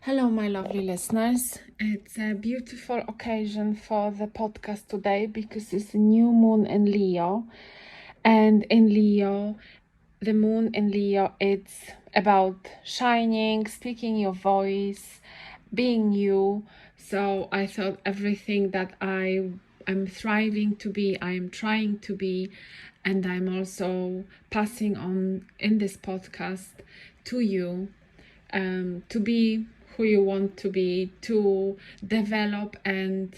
Hello, my lovely listeners. It's a beautiful occasion for the podcast today because it's a new moon in Leo. And in Leo, the moon in Leo, it's about shining, speaking your voice, being you. So I thought everything that I am thriving to be, I am trying to be, and I'm also passing on in this podcast to you, to be who you want to be, to develop and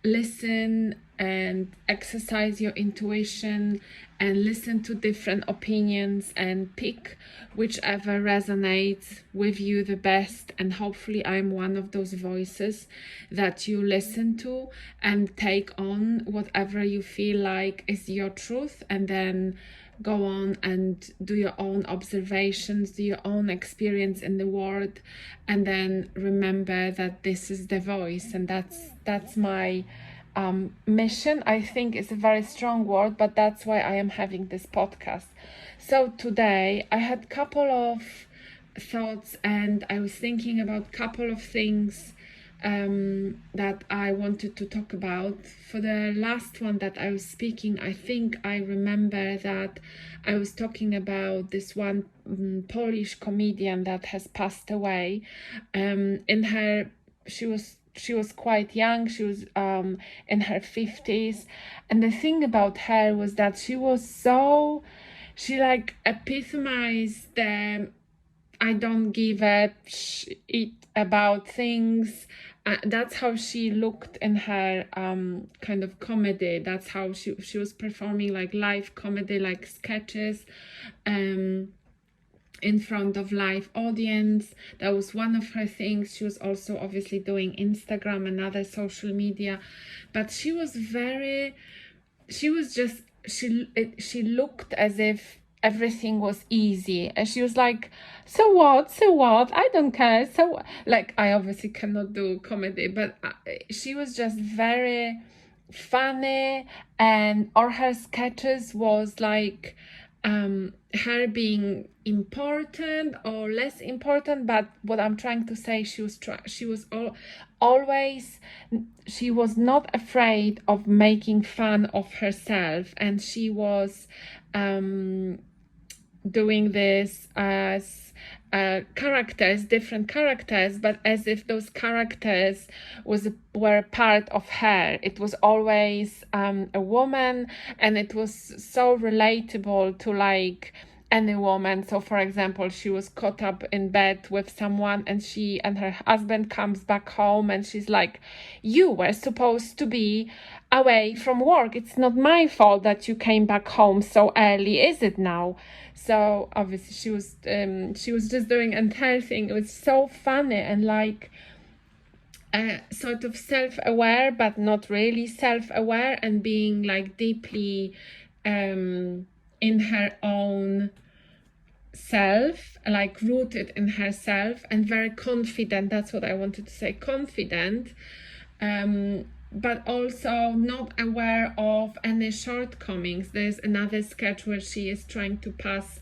listen and exercise your intuition and listen to different opinions and pick whichever resonates with you the best. And hopefully I'm one of those voices that you listen to and take on whatever you feel like is your truth, and then go on and do your own observations, do your own experience in the world, and then remember that this is the voice, and that's my mission. I think it's a very strong word, but that's why I am having this podcast. So today I had a couple of thoughts, and I was thinking about a couple of things that I wanted to talk about. For the last one that I was speaking, I think I remember that I was talking about this one Polish comedian that has passed away. She was quite young. She was in her 50s, and the thing about her was that she like epitomized the I don't give a shit about things. That's how she looked in her kind of comedy. That's how she was performing, like live comedy, like sketches in front of live audience. That was one of her things. She was also obviously doing Instagram and other social media, but she looked as if everything was easy, and she was like, so what, I don't care. So, like, I obviously cannot do comedy, but she was just very funny, and all her sketches was like her being important or less important. But what I'm trying to say, always, she was not afraid of making fun of herself, and she was doing this as different characters, but as if those characters were part of her. It was always a woman, and it was so relatable to like any woman. So for example, she was caught up in bed with someone, and she and her husband comes back home, and she's like, you were supposed to be away from work. It's not my fault that you came back home so early, is it now? So obviously she was just doing entire thing. It was so funny and like sort of self-aware, but not really self-aware, and being like deeply in her own self, like rooted in herself, and very confident. That's what I wanted to say, confident, but also not aware of any shortcomings. There's another sketch where she is trying to pass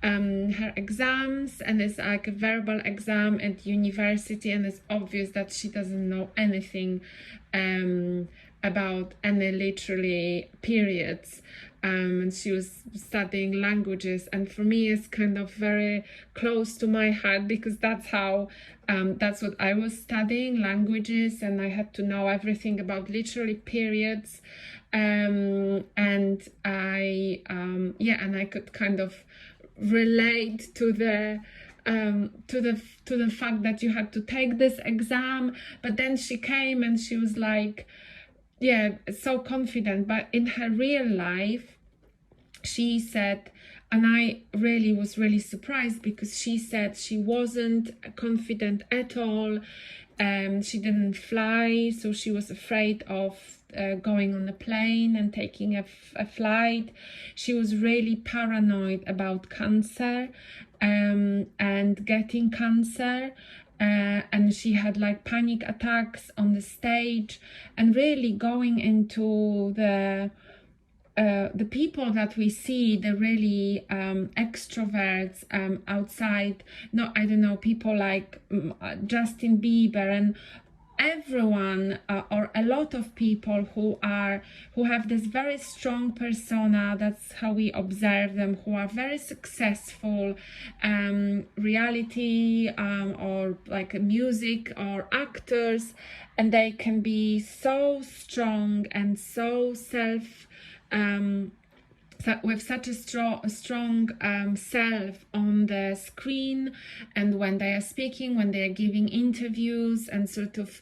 her exams, and it's like a verbal exam at university, and it's obvious that she doesn't know anything about any literally periods. And she was studying languages, and for me it's kind of very close to my heart, because that's what I was studying, languages, and I had to know everything about literally periods, and I could kind of relate to the fact that you had to take this exam. But then she came and she was like, so confident. But in her real life, she said, and I was really surprised, because she said she wasn't confident at all. She didn't fly, so she was afraid of going on a plane and taking a flight. She was really paranoid about cancer and getting cancer. And she had like panic attacks on the stage, and really going into the the people that we see, the really extroverts outside, no, I don't know, people like Justin Bieber and everyone, or a lot of people who have this very strong persona, that's how we observe them, who are very successful, reality or like music or actors, and they can be so strong and so with such a strong self on the screen, and when they are speaking, when they are giving interviews, and sort of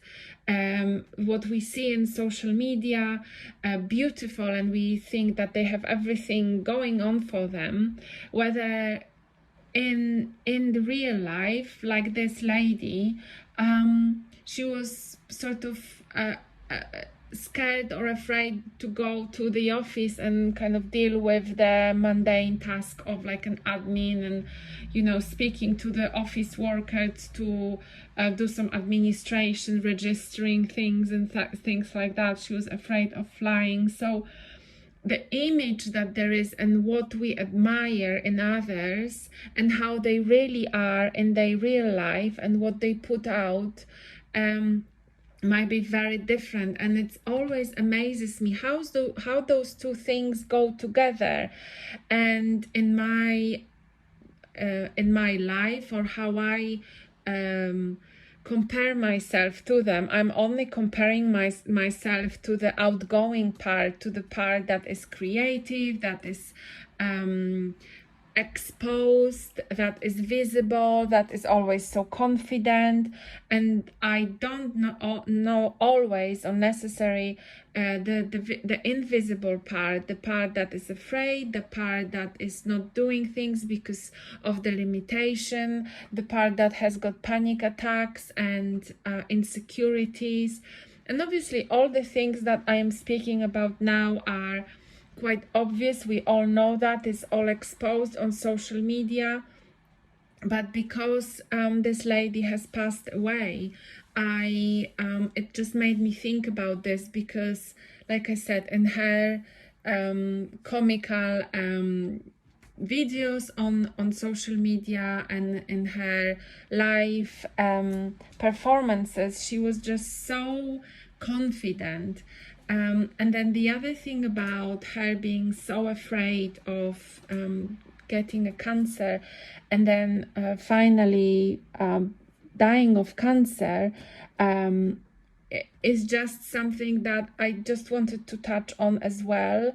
what we see in social media, beautiful, and we think that they have everything going on for them, whether in the real life, like this lady, she was sort of scared or afraid to go to the office and kind of deal with the mundane task of like an admin, and you know, speaking to the office workers to do some administration, registering things and things like that. She was afraid of flying. So the image that there is and what we admire in others and how they really are in their real life and what they put out might be very different, and it always amazes me how those two things go together. And in my life, or how I compare myself to them, I'm only comparing myself to the outgoing part, to the part that is creative, that is exposed, that is visible, that is always so confident. And I don't know always or necessary the invisible part, the part that is afraid, the part that is not doing things because of the limitation, the part that has got panic attacks and insecurities. And obviously all the things that I am speaking about now are quite obvious. We all know that it's all exposed on social media. But because this lady has passed away, it just made me think about this, because like I said, in her comical videos on social media and in her live performances, she was just so confident. And then the other thing about her being so afraid of getting a cancer and then finally dying of cancer is just something that I just wanted to touch on as well.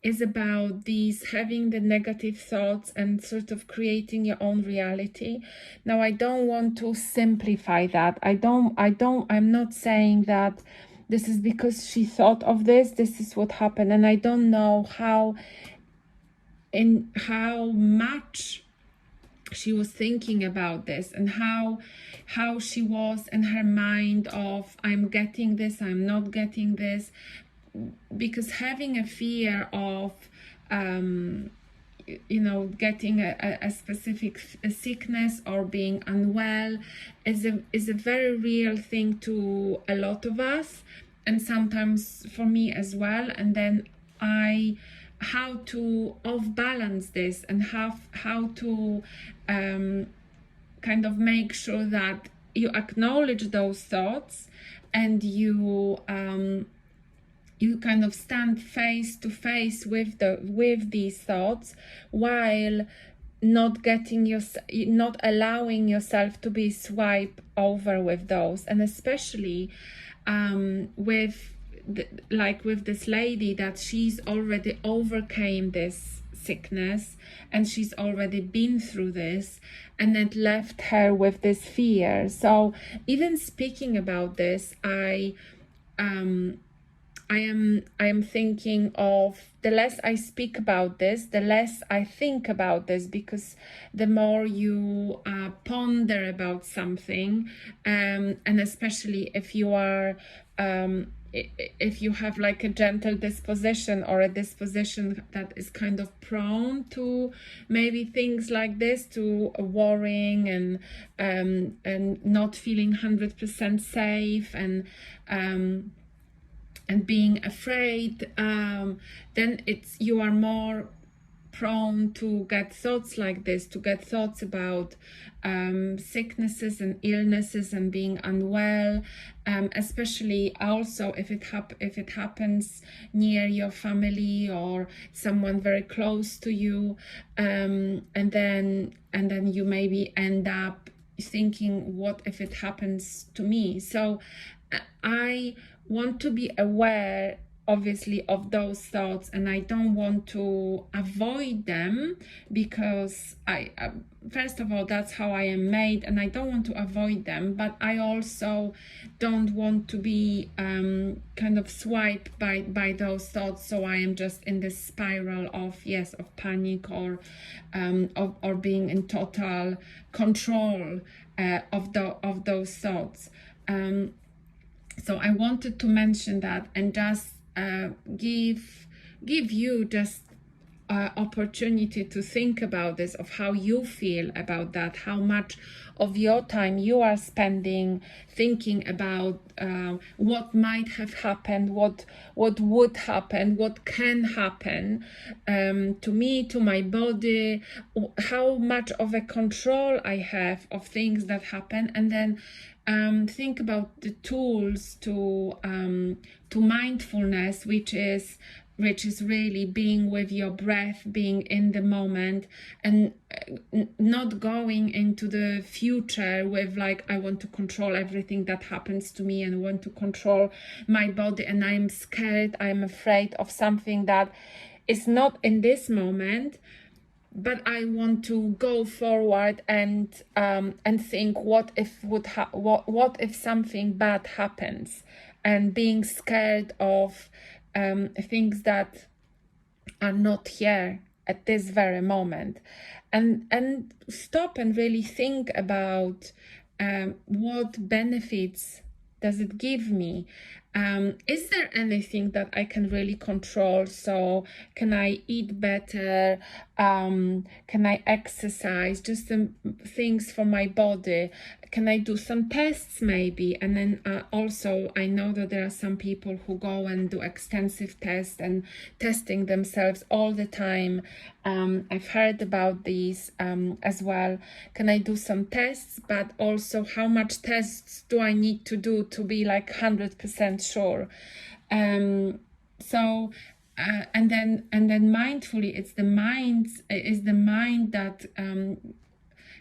Is about these having the negative thoughts and sort of creating your own reality. Now, I don't want to simplify that. I'm not saying that this is because she thought of this is what happened. And I don't know how much she was thinking about this, and how she was in her mind of, I'm getting this, I'm not getting this. Because having a fear of getting a specific sickness or being unwell is a very real thing to a lot of us, and sometimes for me as well. And then how to off balance this, and how to kind of make sure that you acknowledge those thoughts, and you kind of stand face to face with these thoughts, while not allowing yourself to be swiped over with those. And especially with this lady, that she's already overcame this sickness and she's already been through this, and it left her with this fear. So even speaking about this, I am thinking of, the less I speak about this, the less I think about this, because the more you ponder about something, and especially if you are if you have like a gentle disposition, or a disposition that is kind of prone to maybe things like this, to worrying and not feeling 100% safe, and and being afraid, then you are more prone to get thoughts like this, to get thoughts about sicknesses and illnesses and being unwell, especially also if it happens near your family or someone very close to you, and then you maybe end up thinking, what if it happens to me? So I want to be aware, obviously, of those thoughts, and I don't want to avoid them, because first of all, that's how I am made, and I don't want to avoid them, but I also don't want to be kind of swiped by those thoughts, so I am just in this spiral of panic, or being in total control of those thoughts. So I wanted to mention that, and just give you just opportunity to think about this, of how you feel about that, how much of your time you are spending thinking about what might have happened, what would happen, what can happen to me, to my body, how much of a control I have of things that happen. And then think about the tools to mindfulness, which is really being with your breath, being in the moment, and not going into the future with like, I want to control everything that happens to me, and I want to control my body, and I'm scared, I'm afraid of something that is not in this moment, but I want to go forward and think, what if something bad happens, and being scared of things that are not here at this very moment, and stop and really think about what benefits does it give me. Is there anything that I can really control? So can I eat better? Can I exercise? Just some things for my body. Can I do some tests maybe? And then also, I know that there are some people who go and do extensive tests and testing themselves all the time. I've heard about these as well. Can I do some tests? But also, how much tests do I need to do to be like 100% sure? So and then mindfully, it's the mind that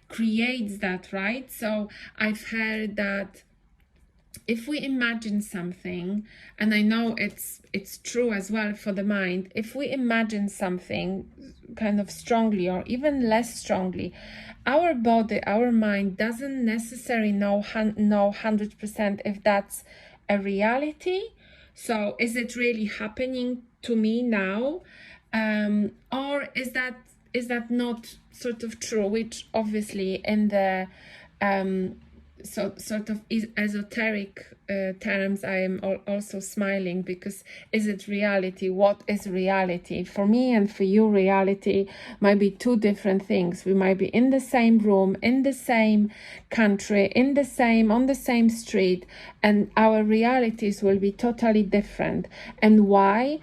creates that, right? So I've heard that if we imagine something, and I know it's true as well for the mind, if we imagine something kind of strongly or even less strongly, our body, our mind doesn't necessarily know 100% if that's a reality. So is it really happening to me now, or is that not sort of true? Which obviously in the sort of esoteric terms, I am also smiling, because is it reality? What is reality? For me and for you, reality might be two different things. We might be in the same room, in the same country, on the same street, and our realities will be totally different. And why?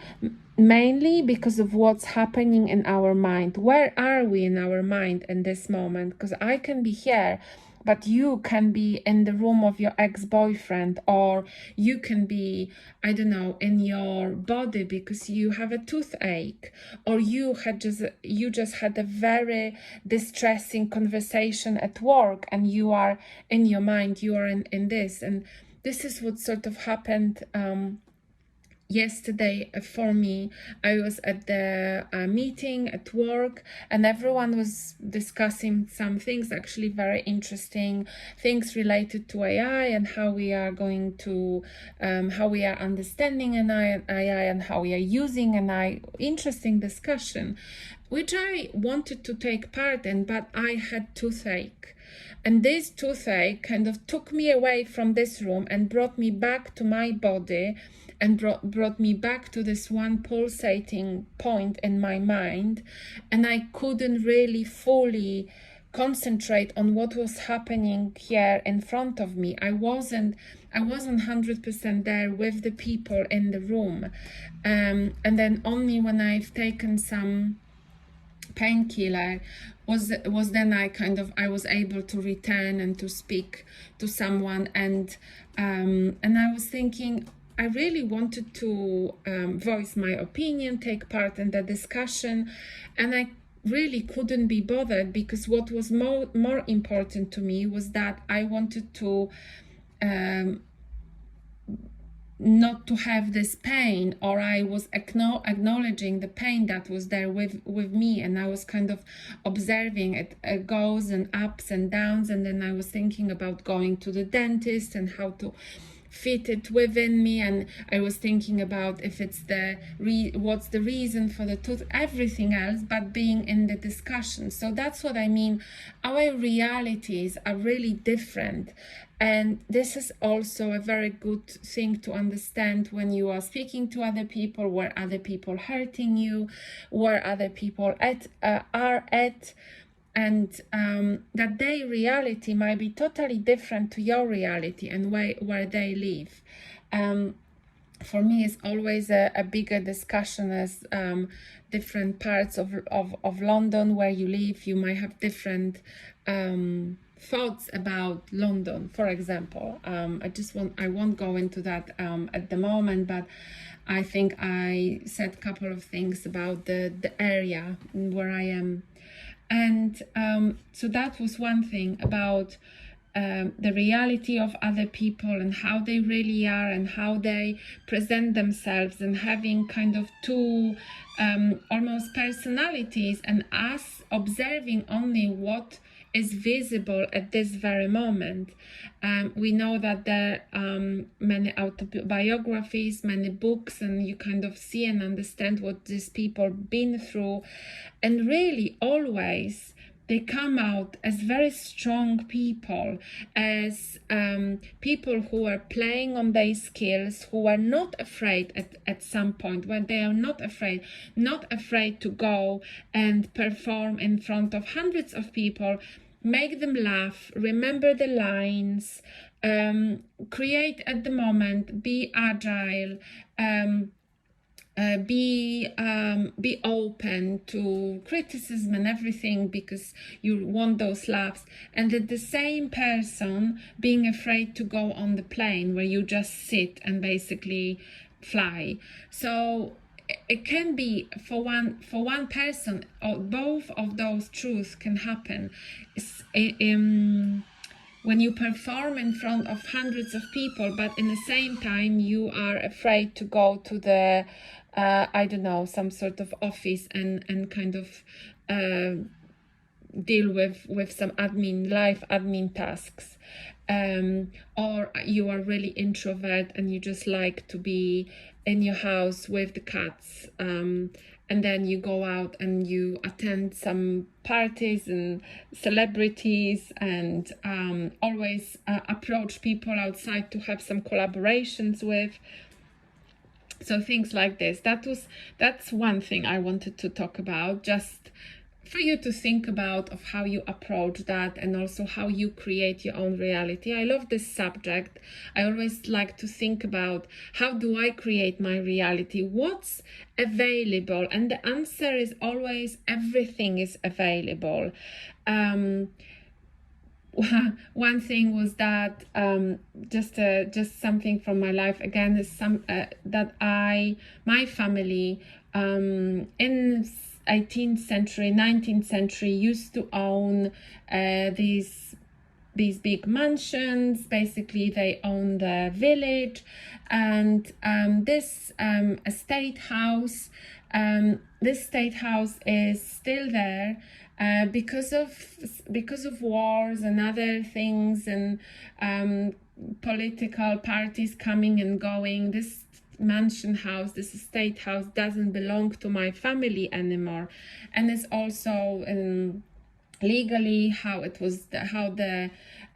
Mainly because of what's happening in our mind. Where are we in our mind in this moment? Because I can be here, but you can be in the room of your ex-boyfriend, or you can be, I don't know, in your body because you have a toothache, or you just had a very distressing conversation at work, and you are in your mind, you are in this. And this is what sort of happened yesterday for me. I was at the meeting at work, and everyone was discussing some things, actually very interesting things related to AI, and how we are going to how we are understanding AI, and how we are using AI. Interesting discussion, which I wanted to take part in, but I had toothache. And this toothache kind of took me away from this room and brought me back to my body, and brought me back to this one pulsating point in my mind. And I couldn't really fully concentrate on what was happening here in front of me. I wasn't 100% there with the people in the room, and then only when I've taken some painkiller was then I was able to return and to speak to someone, and I was thinking I really wanted to voice my opinion, take part in the discussion, and I really couldn't be bothered, because what was more important to me was that I wanted to not to have this pain, or I was acknowledging the pain that was there with me, and I was kind of observing it goes and ups and downs, and then I was thinking about going to the dentist and how to fit it within me, and I was thinking about if it's what's the reason for the tooth, everything else but being in the discussion. So that's what I mean. Our realities are really different, and this is also a very good thing to understand when you are speaking to other people, where other people hurting you, where other people are at, and that their reality might be totally different to your reality and where they live. For me, it's always a bigger discussion as different parts of London where you live, you might have different thoughts about London, for example. I won't go into that at the moment, but I think I said a couple of things about the area where I am. And so that was one thing about the reality of other people and how they really are and how they present themselves, and having kind of two almost personalities, and us observing only what is visible at this very moment. We know that there are many autobiographies, many books, and you kind of see and understand what these people been through, and really always they come out as very strong people, as people who are playing on their skills, who are not afraid at some point, when they are not afraid to go and perform in front of hundreds of people, make them laugh, remember the lines, create at the moment, be agile, be open to criticism and everything, because you want those laughs. And at the same person being afraid to go on the plane where you just sit and basically fly. So it can be for one person, or both of those truths can happen. When you perform in front of hundreds of people, but in the same time you are afraid to go to the some sort of office and kind of deal with some life admin tasks, or you are really introvert and you just like to be in your house with the cats, and then you go out and you attend some parties and celebrities, and always approach people outside to have some collaborations with. So things like this. That's one thing I wanted to talk about, just for you to think about of how you approach that, and also how you create your own reality. I love this subject. I always like to think about, how do I create my reality? What's available? And the answer is always everything is available. One thing was that just something from my life again is that my family in 18th century, 19th century used to own these big mansions. Basically, they own the village, and this estate house. This state house is still there because of wars and other things, and political parties coming and going. This mansion house, this estate house, doesn't belong to my family anymore, and it's also legally how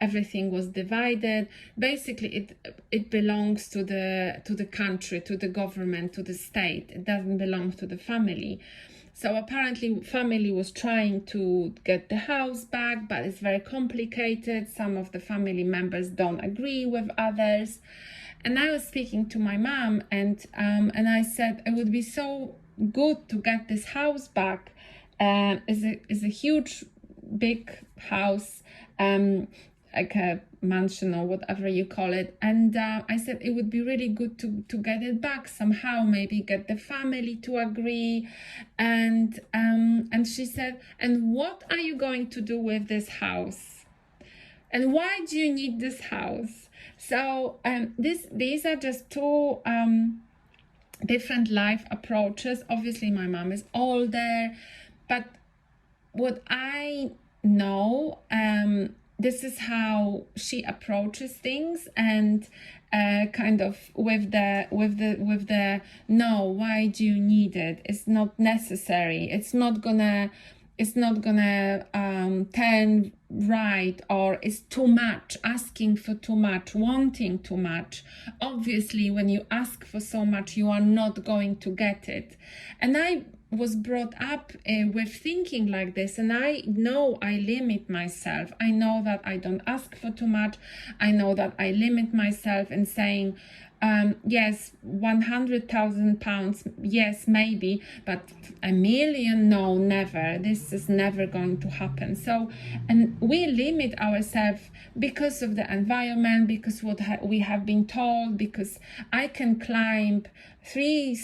everything was divided. Basically, it belongs to the country, to the government, to the state. It doesn't belong to the family. So apparently family was trying to get the house back, but it's very complicated. Some of the family members don't agree with others. And I was speaking to my mom, and I said it would be so good to get this house back. Is a huge, big house, like a mansion or whatever you call it. And I said it would be really good to get it back somehow, maybe get the family to agree. And she said, and what are you going to do with this house? And why do you need this house? So these are just two different life approaches. Obviously, my mom is older, but what I know, this is how she approaches things, and kind of with the no, why do you need it? It's not necessary. It's not gonna turn right, or it's too much, asking for too much, wanting too much. Obviously, when you ask for so much, you are not going to get it. And I was brought up with thinking like this, and I know I limit myself. I know that I don't ask for too much. I know that I limit myself in saying, yes, 100,000 pounds, yes, maybe, but a million, no, never. This is never going to happen. So, and we limit ourselves because of the environment, because what we have been told, because I can climb 3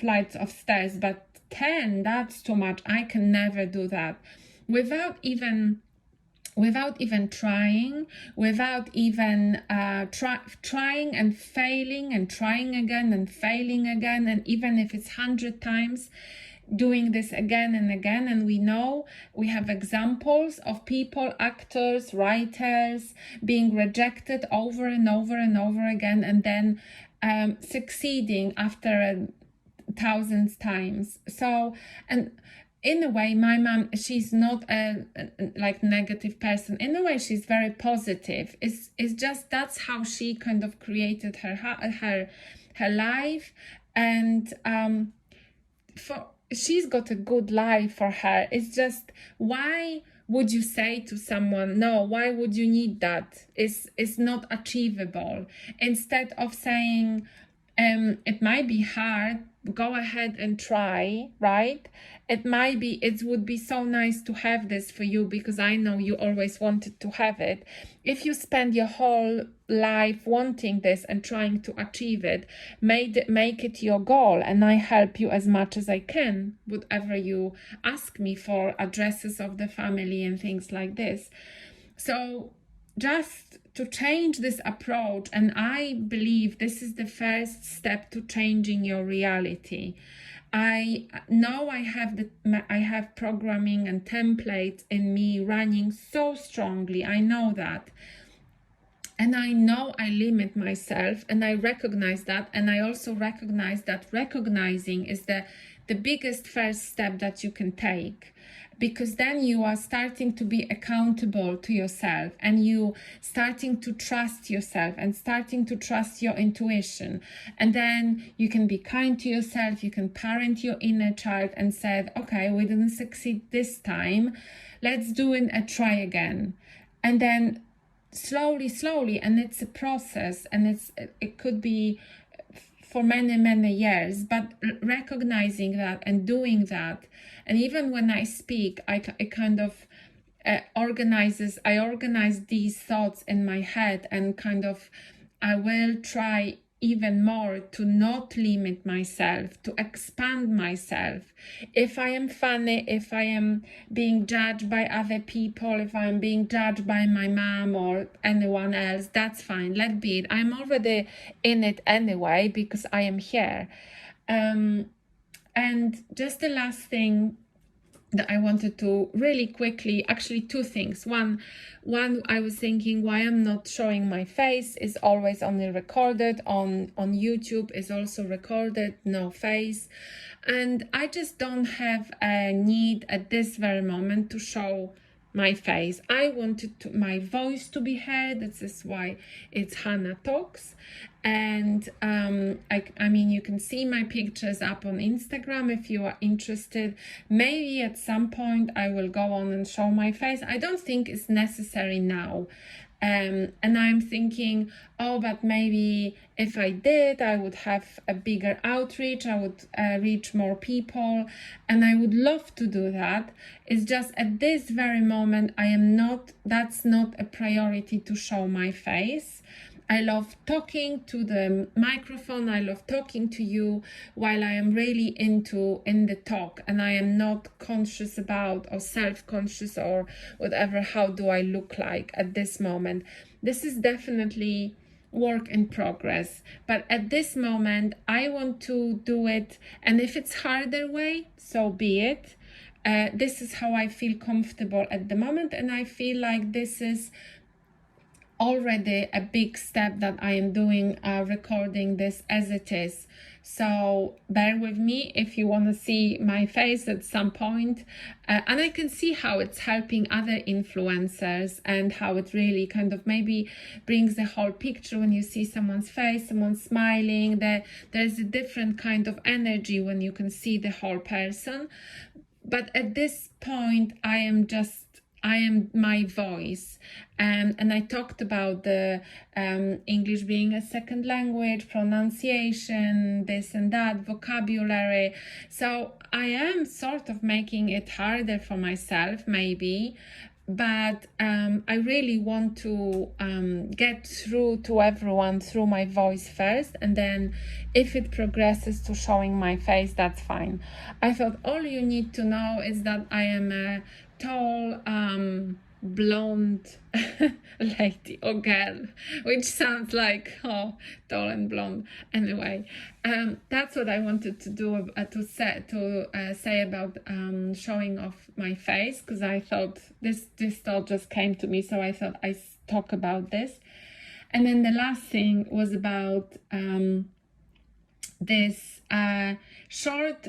flights of stairs, but 10, that's too much. I can never do that without even trying, without even trying and failing and trying again and failing again. And even if it's 100 times, doing this again and again. And we know, we have examples of people, actors, writers, being rejected over and over and over again, and then succeeding after 1,000 times. So, and in a way, my mom, she's not a like negative person. In a way, she's very positive. It's just that's how she kind of created her life, and she's got a good life for her. It's just, why would you say to someone, no, why would you need that? It's not achievable. Instead of saying, it might be hard, go ahead and try, right? It would be so nice to have this for you, because I know you always wanted to have it. If you spend your whole life wanting this and trying to achieve it, make it your goal, and I help you as much as I can, whatever you ask me for, addresses of the family and things like this. So just to change this approach, and I believe this is the first step to changing your reality. I know I have programming and templates in me running so strongly. I know that. And I know I limit myself, and I recognize that. And I also recognize that recognizing is the biggest first step that you can take, because then you are starting to be accountable to yourself, and you starting to trust yourself and starting to trust your intuition. And then you can be kind to yourself, you can parent your inner child and said, okay, we didn't succeed this time, let's do it and try again. And then slowly, and it's a process, and it could be for many years, but recognizing that and doing that. And even when I speak, I kind of organize these thoughts in my head, and kind of I will try even more to not limit myself, to expand myself. If I am funny, if I am being judged by other people, if I'm being judged by my mom or anyone else, that's fine, let be it. I'm already in it anyway, because I am here. And just the last thing that I wanted to really quickly, actually 2 things. One, I was thinking why I'm not showing my face. Is always only recorded on YouTube, is also recorded, no face. And I just don't have a need at this very moment to show my face. I wanted my voice to be heard. This is why it's Hannah Talks. And I mean, you can see my pictures up on Instagram if you are interested. Maybe at some point I will go on and show my face. I don't think it's necessary now. And I'm thinking, oh, but maybe if I did, I would have a bigger outreach, I would reach more people, and I would love to do that. It's just at this very moment, that's not a priority to show my face. I love talking to the microphone. I love talking to you while I am really in the talk, and I am not conscious about or self-conscious or whatever, how do I look like at this moment. This is definitely work in progress, but at this moment I want to do it, and if it's harder way, so be it. This is how I feel comfortable at the moment, and I feel like this is already a big step that I am doing, recording this as it is. So bear with me if you want to see my face at some point. And I can see how it's helping other influencers and how it really kind of maybe brings the whole picture when you see someone's face, someone smiling. There's a different kind of energy when you can see the whole person. But at this point, I am my voice, and I talked about the English being a second language, pronunciation, this and that, vocabulary. So I am sort of making it harder for myself, maybe, but I really want to get through to everyone through my voice first, and then if it progresses to showing my face, that's fine. I thought all you need to know is that I am a tall, blonde lady or girl, which sounds like, oh, tall and blonde. Anyway, that's what I wanted to do, to say about showing off my face, because I thought this thought just came to me, so I thought I talk about this. And then the last thing was about this short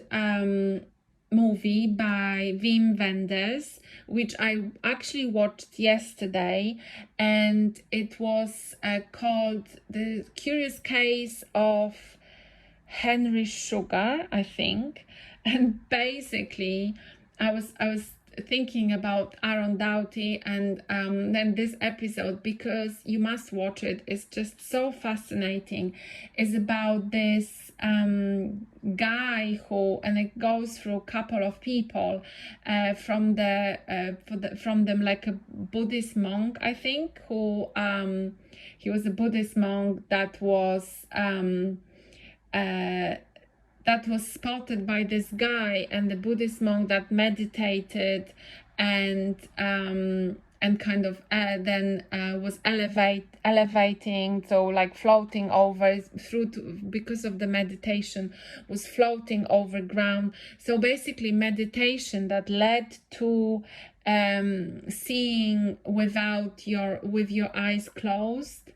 movie by Wim Wenders, which I actually watched yesterday, and it was called The Curious Case of Henry Sugar, I think. And basically I was thinking about Aaron Doughty and then this episode, because you must watch it. It's just so fascinating. It's about this guy who, and it goes through a couple of people, from them, like a Buddhist monk, I think, who he was a Buddhist monk that was spotted by this guy, and the Buddhist monk that meditated and kind of then was elevating, so like floating over because of the meditation, was floating over ground. So basically meditation that led to seeing with your eyes closed,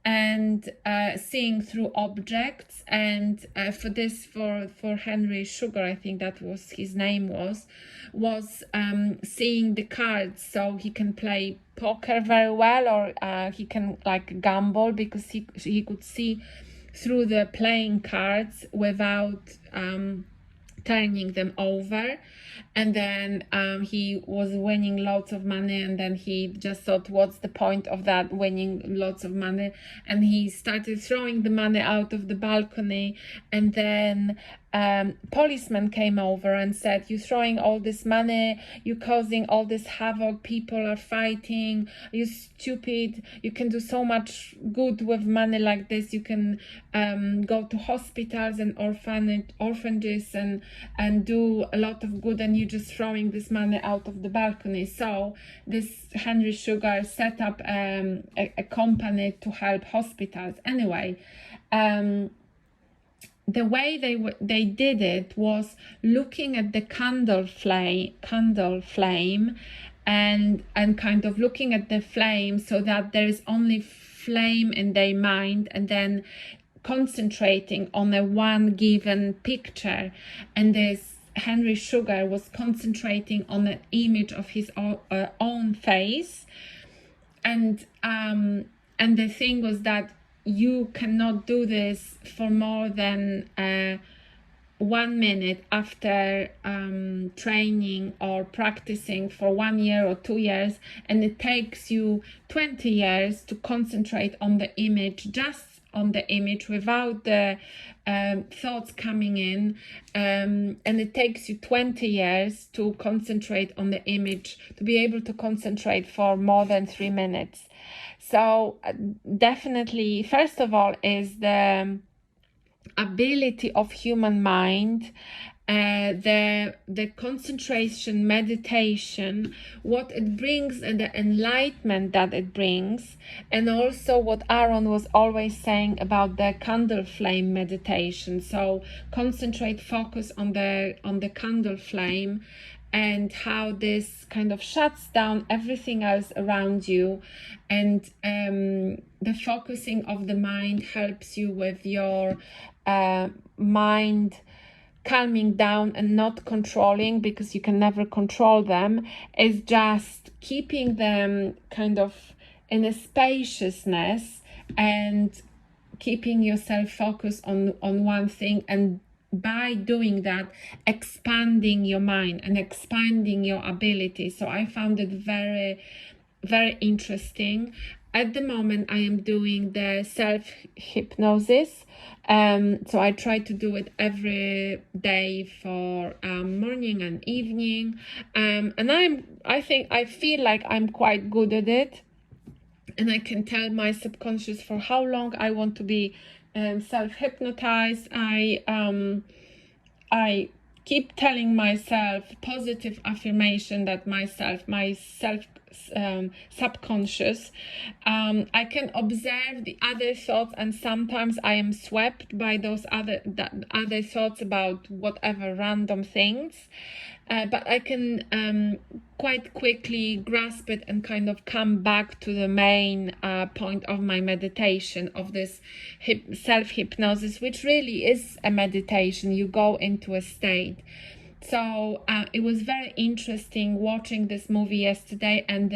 and seeing through objects. And for Henry Sugar, I think that was his name, was seeing the cards, so he can play poker very well, or he can like gamble, because he could see through the playing cards without turning them over. And then he was winning lots of money, and then he just thought, what's the point of that, winning lots of money? And he started throwing the money out of the balcony, and then policeman came over and said, you're throwing all this money, you're causing all this havoc, people are fighting, you're stupid, you can do so much good with money like this, you can go to hospitals and orphanages and do a lot of good, and you're just throwing this money out of the balcony. So this Henry Sugar set up a company to help hospitals. Anyway, the way they did it was looking at the candle flame and kind of looking at the flame, so that there is only flame in their mind, and then concentrating on one given picture. And this Henry Sugar was concentrating on an image of his own face, and the thing was that you cannot do this for more than 1 minute after training or practicing for 1 year or 2 years, and it takes you 20 years to concentrate on the image, just on the image, without the thoughts coming in, and it takes you 20 years to concentrate on the image, to be able to concentrate for more than 3 minutes. So definitely, first of all, is the ability of human mind, the concentration, meditation, what it brings, and the enlightenment that it brings, and also what Aaron was always saying about the candle flame meditation. So concentrate, focus on the candle flame, and how this kind of shuts down everything else around you, and the focusing of the mind helps you with your mind calming down and not controlling, because you can never control them. Is just keeping them kind of in a spaciousness and keeping yourself focused on one thing, and by doing that, expanding your mind and expanding your ability. So I found it very, very interesting. At the moment, I am doing the self-hypnosis. So I try to do it every day for morning and evening. And I feel like I'm quite good at it. And I can tell my subconscious for how long I want to be self-hypnotized. I keep telling myself positive affirmation that my subconscious, I can observe the other thoughts, and sometimes I am swept by those other thoughts about whatever random things, but I can quite quickly grasp it and kind of come back to the main point of my meditation, of this self-hypnosis, which really is a meditation. You go into a state. So it was very interesting watching this movie yesterday, and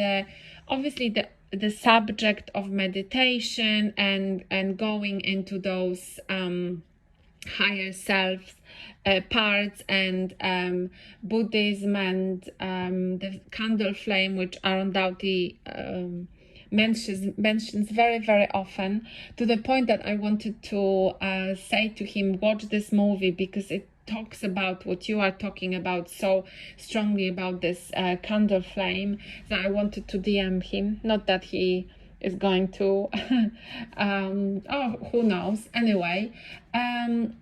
obviously the subject of meditation and going into those higher self parts, and Buddhism, and the candle flame, which Aaron Doughty mentions very, very often, to the point that I wanted to say to him, watch this movie, because it talks about what you are talking about so strongly, about this candle flame, that I wanted to DM him. Not that he is going to who knows. Anyway,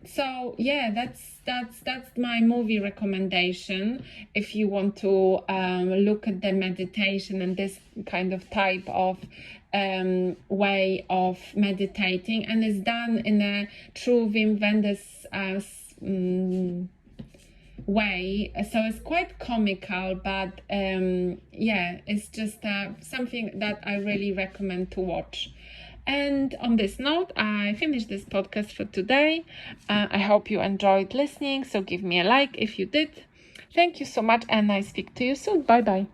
so yeah, that's my movie recommendation if you want to look at the meditation and this kind of type of way of meditating, and it's done in a true Wim Wenders way, so it's quite comical, but yeah, it's just something that I really recommend to watch. And on this note, I finished this podcast for today. I hope you enjoyed listening, so give me a like if you did. Thank you so much, and I speak to you soon. Bye bye.